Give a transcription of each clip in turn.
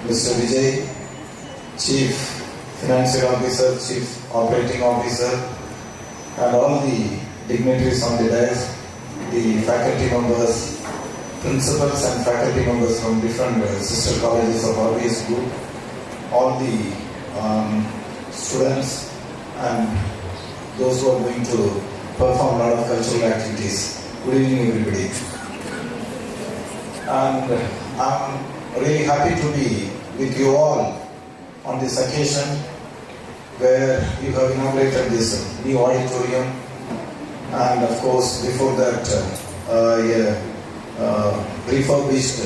Mr. Vijay, Chief Financial Officer, Chief Operating Officer, and all the dignitaries on the dais, the faculty members, principals and faculty members from different sister colleges of RVS Group, all the students and those who are going to perform a lot of cultural activities. Good evening, everybody. And I'm really happy to be with you all on this occasion where you have inaugurated this new auditorium, and of course before that refurbished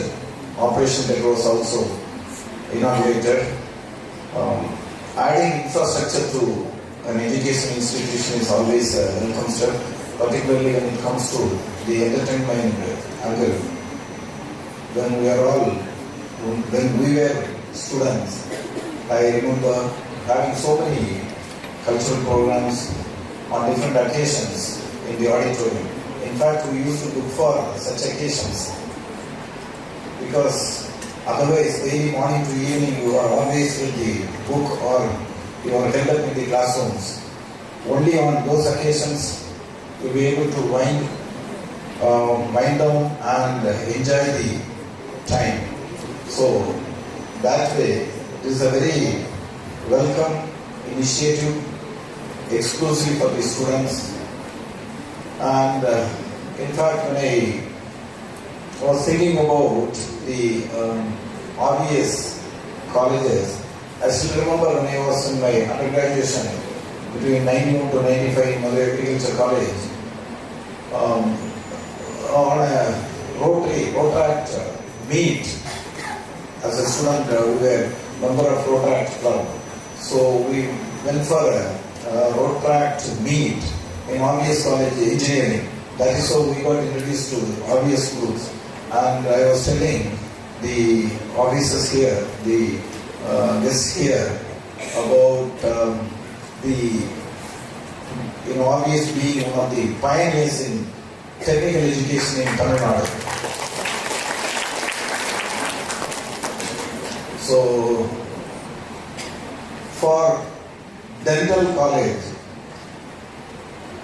operation that was also inaugurated. Adding infrastructure to an education institution is always a welcome step, particularly when it comes to the entertainment angle. When we were students, I remember having so many cultural programs on different occasions in the auditorium. In fact, we used to look for such occasions because otherwise, daily morning to evening, you are always with the book or you are held up in the classrooms. Only on those occasions, you will be able to wind down and enjoy the time. So, that way, it is a very welcome initiative, exclusive for the students. And in fact, when I was thinking about the RVS colleges, I still remember when I was in my undergraduation between 91 to 95 in Madurai Agriculture College, on a Rotaract meet as a student, we were member of Rotaract Club. So we went for a Rotaract meet in RVS College Engineering. That is how we got introduced to RVS groups. And I was telling the officers here, the guests here, about RVS being one of the pioneers in technical education in Tamil Nadu. So, for dental college,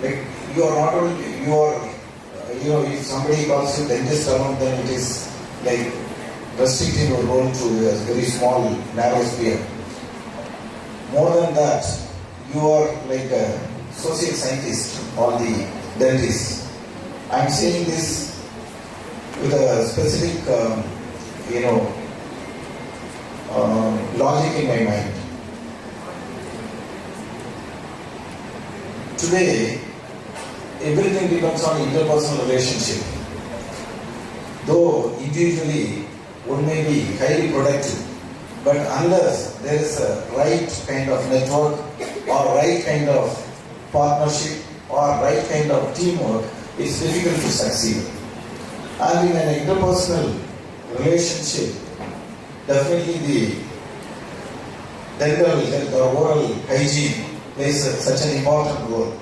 like you are not only, if somebody calls you dentist around, then it is like restricting your role to a very small, narrow sphere. More than that, you are like a social scientist or the dentist. I am saying this with a specific, logic in my mind. Today, everything depends on interpersonal relationship. Though individually one may be highly productive, but unless there is a right kind of network or right kind of partnership or right kind of teamwork, it's difficult to succeed. And in an interpersonal relationship, definitely the dental health or oral hygiene plays such an important role.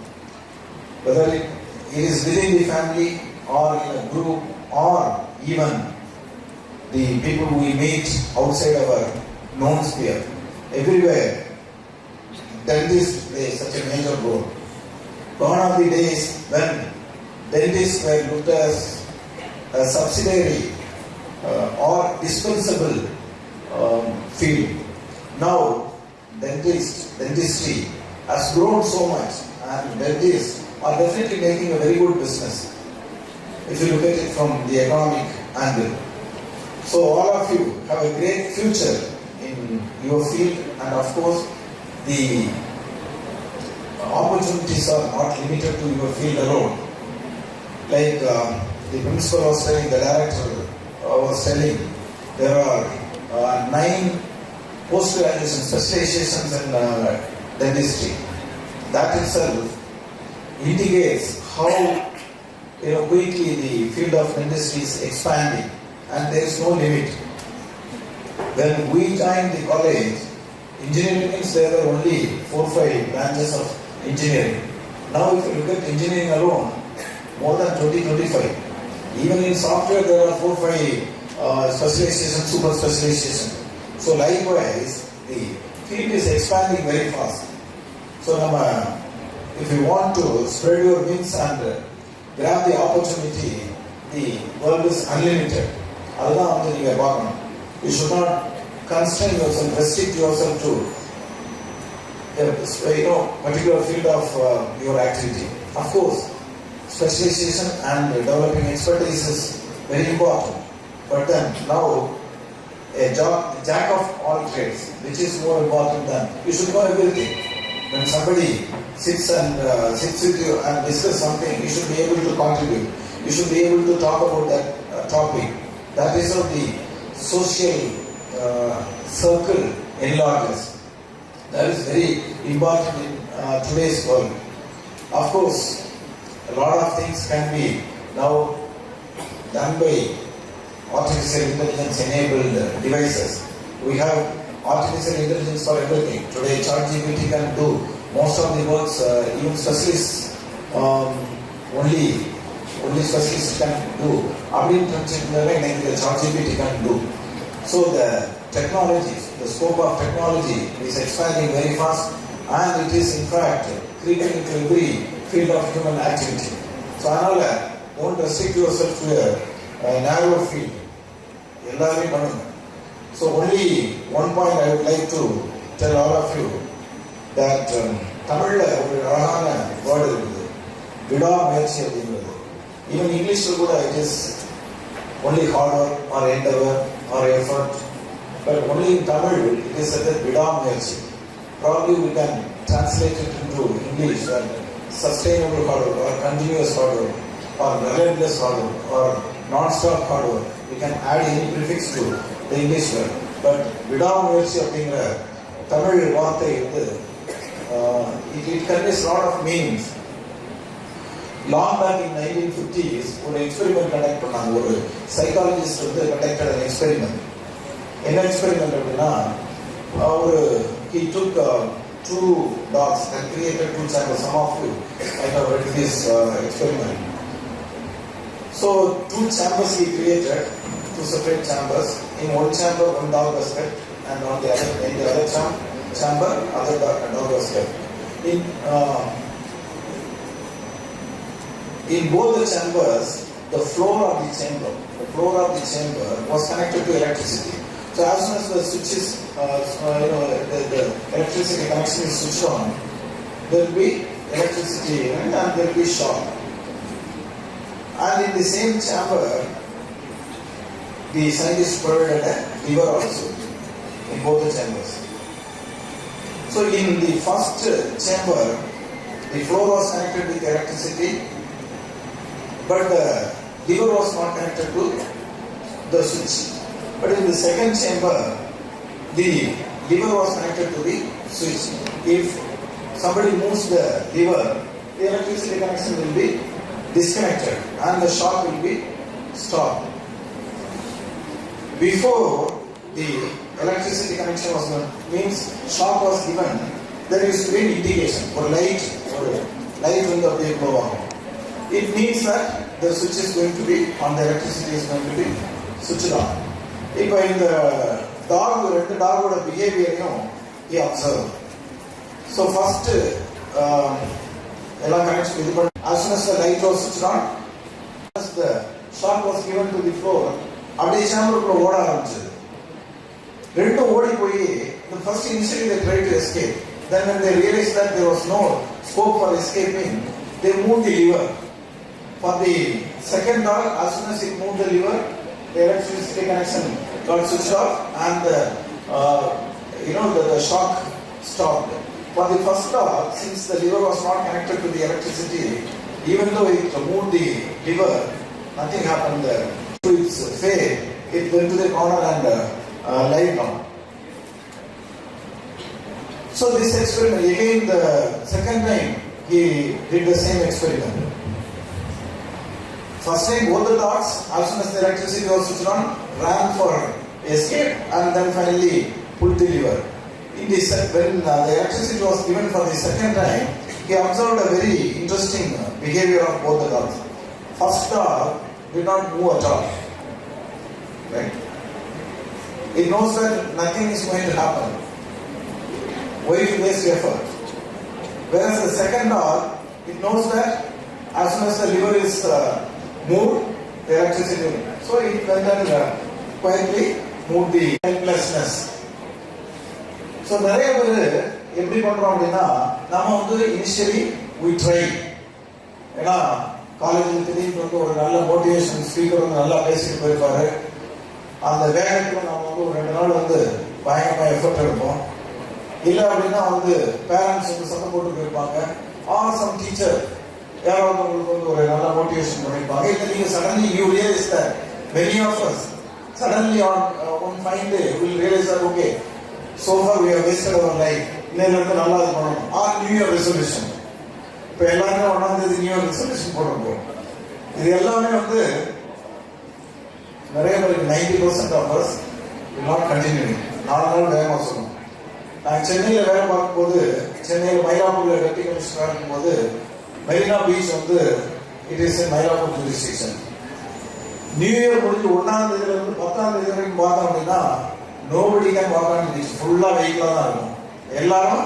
Whether it is within the family or in a group or even the people we meet outside our known sphere, everywhere dentists play such a major role. Gone are the days when dentists were looked as a subsidiary or dispensable field. Now, dentistry has grown so much, and dentists are definitely making a very good business if you look at it from the economic angle. So all of you have a great future in your field, and of course the opportunities are not limited to your field alone. Like the principal was telling, the director was telling, there are 9 post-graduation specializations in dentistry. That itself indicates how quickly the field of dentistry is expanding, and there is no limit. When we joined the college, engineering means there were only 4 or 5 branches of engineering. Now if you look at engineering alone, more than 20-25. Even in software there are 4 or 5 specialization, super specialization. So likewise, the field is expanding very fast. So if you want to spread your wings and grab the opportunity, the world is unlimited. You should not constrain yourself, restrict yourself to particular field of your activity. Of course, specialization and developing expertise is very important. But then now, a jack of all trades, which is more important than you should know everything. When somebody sits with you and discuss something, you should be able to contribute. You should be able to talk about that topic. That is how the social circle enlarges. That is very important in today's world. Of course, a lot of things can be now done by artificial intelligence enabled devices. We have artificial intelligence for everything. Today, ChatGPT can do most of the works, even specialists, only specialists can do. ChatGPT can do. So the technology, the scope of technology is expanding very fast, and it is in fact creeping into every field of human activity. So don't restrict yourself to a narrow field. So only one point I would like to tell all of you that Tamil word இருக்குது விடாமுயற்சி அப்படிங்கிறது. Even English it is only hard work or endeavor or effort, but only in Tamil it is said that விடாமுயற்சி. Probably we can translate it into English that sustainable hard work or continuous hard work or relentless hard work or non-stop hard work. We can add any prefix to the English word. But விடாமுயற்சி அப்படிங்கிற தமிழ் வார்த்தை it conveys a lot of meanings. Long back in 1950s, ஒரு experiment conduct பண்ணாங்க. ஒரு psychologist conducted an experiment. என்ன experiment அப்படின்னா he took two dogs and created two chambers. Some of you might have read this experiment. So two chambers he created, two separate chambers. In one chamber, one dog was kept, and in the other chamber, other dog was kept. In both the chambers, the floor of the chamber was connected to electricity. So as soon as the switches, the electricity connection is switched on, there will be electricity and there will be shock. And in the same chamber, the scientists provided a lever also in both the chambers. So in the first chamber, the floor was connected with electricity, but the lever was not connected to the switch. But in the second chamber, the lever was connected to the switch. If somebody moves the lever, the electricity connection will be disconnected and the shock will be stopped. Before the electricity connection was done, means shock was given, there used to be an indication or light when the wave go on. It means that the switch is going to be on, the electricity is going to be switched on. இப்போ இந்த ரெண்டு டாகோட பிஹேவியரையும் he observed. So first எல்லாம் connection இது பண்ணி as soon as the light was switched on, as the shock was given to the floor, அப்படியே சேம்பருக்குள்ள ஓட ஆரம்பிச்சது. ரெண்டும் ஓடி போய் the first initially they tried to escape. Then when they realized that there was no scope for escaping, they moved the lever. For the second dog, as soon as it moved the lever, the electricity connection got switched off and the shock stopped. For the first dog, since the lever was not connected to the electricity, even though it moved the lever, nothing happened there. To its fate, it went to the corner and lied down. So this experiment, again the second time, he did the same experiment. First time both the dogs, as soon as the electricity was switched on, ran for escape and then finally pulled the lever. When the electricity was given for the second time, he observed a very interesting behavior of both the dogs. First dog did not move at all. Right? It knows that nothing is going to happen. Why to waste effort? Whereas the second dog, it knows that as soon as the liver is moved, the electricity will. So it went and quietly moved the helplessness. So நிறைய பேர் எப்படி பண்றோம் அப்படின்னா நம்ம வந்து initially we try. ஏன்னா காலேஜில் திடீர்னு வந்து ஒரு நல்ல மோட்டிவேஷன் ஸ்பீக்கர் வந்து நல்லா பேசிட்டு போயிருப்பாரு. அந்த வேகத்தில் நம்ம வந்து ஒரு 2 நாள் வந்து பயங்கரமாக எஃபர்ட் எடுப்போம். இல்லை அப்படின்னா வந்து பேரண்ட்ஸ் வந்து சத்தம் போட்டு போயிருப்பாங்க. ஆர் சம் டீச்சர் யாராவது உங்களுக்கு வந்து ஒரு நல்ல மோட்டிவேஷன் பண்ணியிருப்பாங்க. இல்லை நீங்கள் suddenly you realise that many of us suddenly on one fine day will realize that okay, so far we have wasted our life. இன்னையில இருந்து நல்லா இது பண்ணணும். Our new year resolution. இப்போ எல்லாருமே 1ஆம் தேதி நியூ இயர் ரெசல்யூஷன் போட போகிறோம். இது எல்லாமே வந்து நிறைய பேருக்கு 90% of us will not continue. 4 நாள் வேகமாக சொல்லணும். நான் சென்னையில் வேலை பார்க்கும்போது, சென்னையில் மயிலாப்பூரில் டெப்டி கமிஷனராக இருக்கும்போது மெரினா பீச் வந்து it is Mylapore jurisdiction. New year முடிஞ்சு 1ஆம் தேதியிலிருந்து 10ஆம் தேதி வரைக்கும் பார்த்தோம் அப்படின்னா nobody can walk on beach. ஃபுல்லாக வெயிலாக தான் இருக்கும். எல்லாரும்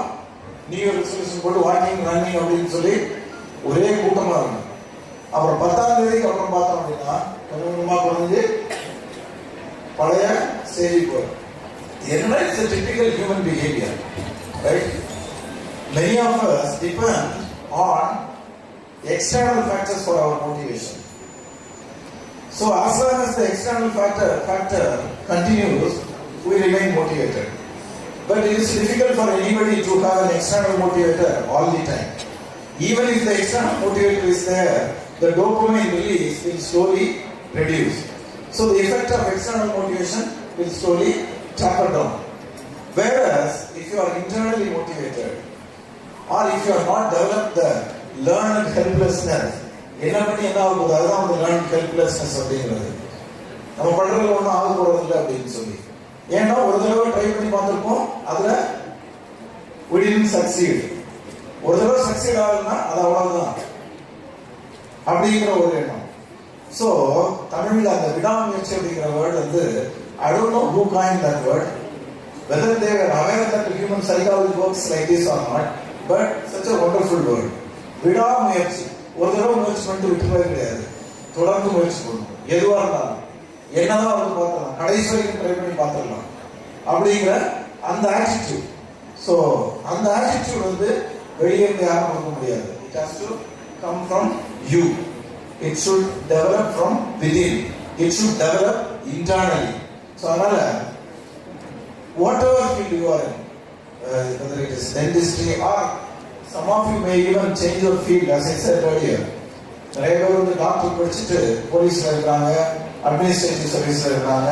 நியூ இயர் ரெசல்யூஷன் போட்டு வாக்கிங் ரன்னிங் அப்படின்னு சொல்லி ஒரே கூட்டமாக இருக்கும். அப்புறம் 10ஆம் தேதிக்கு அப்புறம் பார்த்தோம் அப்படின்னா கொஞ்சம் கொஞ்சமாக குறைஞ்சு பழைய ஸ்டேஜுக்கு வரும். என்னன்னா it's a typical human behavior, right? Many of us depend on external factors for our motivation. So as long as the external factor continues, we remain motivated. But it is difficult for anybody to have an external motivator all the time. Even if the external motivator is there, the dopamine release will slowly reduce. So the effect of external motivation will slowly taper down. Whereas if you are internally motivated, or if you are not developed the learned helplessness, என்ன பண்ணி என்ன ஆகுது, அதுதான் வந்து learned helplessness அப்படிங்கிறது. நம்ம பண்றது ஒன்றும் ஆக போறது இல்லை அப்படின்னு சொல்லி. ஏன்னா ஒரு தடவை ட்ரை பண்ணி பார்த்துருப்போம், அதுல we didn't succeed. ஒரு தடவை சக்சீட் ஆகுதுன்னா அது அவ்வளவுதான் அப்படிங்கிற ஒரு எண்ணம். ஸோ தமிழில் அந்த விடாமுயற்சி அப்படிங்கிற வேர்டு வந்து I don't know who coined that word, whether they were aware that human psychology works like this or not, but such a wonderful word. விடாமுயற்சி. ஒரு தடவை முயற்சி பண்ணிட்டு விட்டு போய் கிடையாது, தொடர்ந்து முயற்சி பண்ணணும். எதுவாக இருந்தாலும் என்னதான் வந்து பார்த்துடலாம், கடைசி வரைக்கும் ட்ரை பண்ணி பார்த்துடலாம் அப்படிங்கிற அந்த ஆட்டிடியூட். ஸோ அந்த ஆட்டிடியூட் வந்து வெளியே இருந்து யாரும் கொடுக்க முடியாது. It has to come from you. It should develop from within. It should develop internally. So அதனால whatever field you are in, whether it is dentistry or some of you may even change your field, as I said earlier. நிறைய பேர் வந்து doctor படிச்சுட்டு போலீஸ்ல இருக்காங்க, administrative சர்வீஸ்ல இருக்காங்க,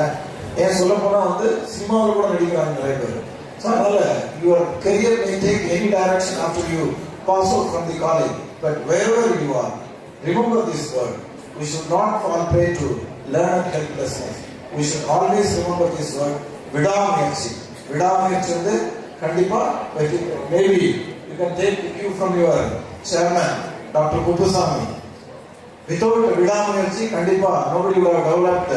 ஏன் சொல்ல போனா வந்து சினிமாவில் கூட நடிக்கிறாங்க நிறைய பேர். ஸோ அதனால your career may take any direction after you pass out from the college, but wherever you are, remember this word. We should not fall prey to learned helplessness. We should always remember this word, விடாமுயற்சி. விடாமுயற்சி வந்து கண்டிப்பா maybe you can take a cue from your chairman, Dr. Kuppusamy. Without விடாமுயற்சி கண்டிப்பா nobody will have developed